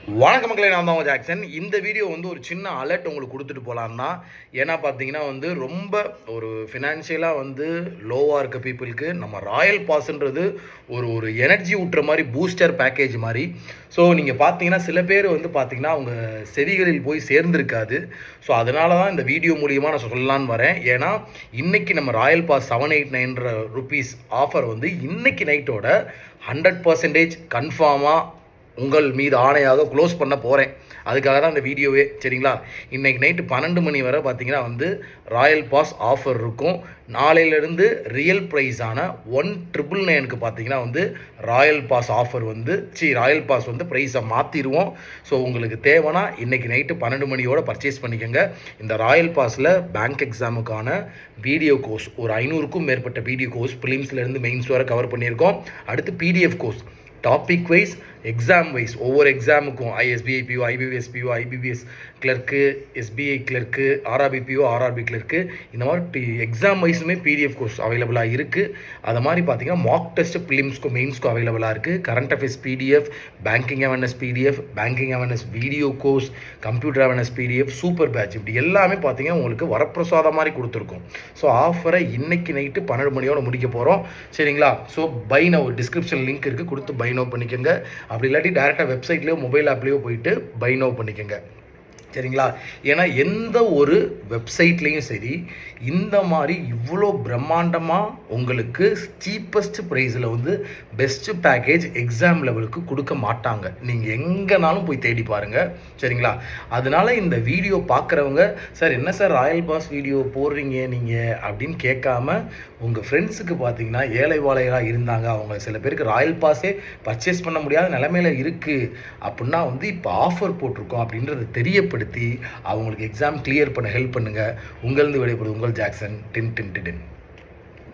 வணக்க மக்களே, நான் தான் ஜாக்சன். இந்த வீடியோ வந்து ஒரு சின்ன அலர்ட் உங்களுக்கு கொடுத்துட்டு போகலான்னா, ஏன்னா பார்த்தீங்கன்னா வந்து ரொம்ப ஒரு ஃபினான்ஷியலாக வந்து லோவாக இருக்க பீப்புளுக்கு நம்ம ராயல் பாஸ்ன்றது ஒரு ஒரு எனர்ஜி ஊட்டுற மாதிரி பூஸ்டர் பேக்கேஜ் மாதிரி. ஸோ நீங்கள் பார்த்தீங்கன்னா சில பேர் வந்து பார்த்தீங்கன்னா அவங்க செவிகளில் போய் சேர்ந்துருக்காது. ஸோ அதனால தான் இந்த வீடியோ மூலியமாக நான் சொல்லலான்னு வரேன். ஏன்னா இன்றைக்கி நம்ம ராயல் பாஸ் 789 ருபீஸ் ஆஃபர் வந்து இன்றைக்கி நைட்டோட 100% கன்ஃபார்மாக உங்கள் மீது ஆணையாக க்ளோஸ் பண்ண போகிறேன். அதுக்காக தான் இந்த வீடியோவே, சரிங்களா? இன்றைக்கி நைட்டு 12 மணி வரை பார்த்தீங்கன்னா வந்து ராயல் பாஸ் ஆஃபர் இருக்கும். நாளையிலேருந்து ரியல் ப்ரைஸான 1999க்கு பார்த்தீங்கன்னா வந்து ராயல் பாஸ் ஆஃபர் வந்து ராயல் பாஸ் வந்து ப்ரைஸை மாற்றிடுவோம். ஸோ உங்களுக்கு தேவைன்னா இன்றைக்கி நைட்டு 12 மணியோட பர்ச்சேஸ் பண்ணிக்கோங்க. இந்த ராயல் பாஸில் பேங்க் எக்ஸாமுக்கான வீடியோ கோர்ஸ் ஒரு 500க்கும் மேற்பட்ட வீடியோ கோர்ஸ் ப்ரிலிம்ஸ்லேருந்து மெயின்ஸ் வரை கவர் பண்ணியிருக்கோம். அடுத்து PDF course topic wise exam wise ஒவ்வொரு எக்ஸாமுக்கும் SBI PO, IBPS PO, IBPS clerk, SBI clerk, RRB PO, RRB clerk, இந்த மாதிரி எக்ஸாம் வைஸுமே பிடிஎஃப் கோர்ஸ் அவைலபிளாக இருக்குது. அது மாதிரி பார்த்தீங்கன்னா மாக் டெஸ்ட் ப்ரிலிம்ஸ்க்கும் மெயின்ஸ்க்கும் அவைலபிளாக இருக்குது. Current affairs PDF, banking awareness PDF, banking awareness video course, computer awareness PDF, super batch, இப்படி எல்லாமே பார்த்தீங்கன்னா உங்களுக்கு வரப்பிரசாதம் மாதிரி கொடுத்துருக்கோம். ஸோ ஆஃபரை இன்னைக்கு நைட்டு 12 மணியோட முடிக்க போகிறோம், சரிங்களா? So by now description link இருக்குது, கொடுத்து பை நவ் பண்ணிக்கோங்க. அப்படி இல்லாட்டி டேரெக்டாக வெப்சைட்லேயோ மொபைல் ஆப்லேயோ போயிட்டு பை நவ் பண்ணிக்கோங்க, சரிங்களா? ஏன்னா எந்த ஒரு வெப்சைட்லேயும் சரி இந்த மாதிரி இவ்வளோ பிரம்மாண்டமாக உங்களுக்கு சீப்பஸ்ட் ப்ரைஸில் வந்து பெஸ்ட்டு பேக்கேஜ் எக்ஸாம் லெவலுக்கு கொடுக்க மாட்டாங்க. நீங்கள் எங்கேனாலும் போய் தேடி பாருங்கள், சரிங்களா? அதனால் இந்த வீடியோ பார்க்குறவங்க, சார் என்ன சார் ராயல் பாஸ் வீடியோ போடுறீங்க நீங்கள் அப்படின்னு கேட்காம உங்கள் ஃப்ரெண்ட்ஸுக்கு பார்த்தீங்கன்னா ஏழை வாழைகளாக இருந்தாங்க, அவங்க சில பேருக்கு ராயல் பாஸே பர்ச்சேஸ் பண்ண முடியாத நிலைமையில் இருக்குது அப்படின்னா வந்து இப்போ ஆஃபர் போட்டிருக்கோம் அப்படின்றத தெரியப்படுத்தி அவங்களுக்கு எக்ஸாம் கிளியர் பண்ண ஹெல்ப் பண்ணுங்கள். உங்களது விடைபெறுவது உங்கள் ஜாக்சன். டின் டின் டின்.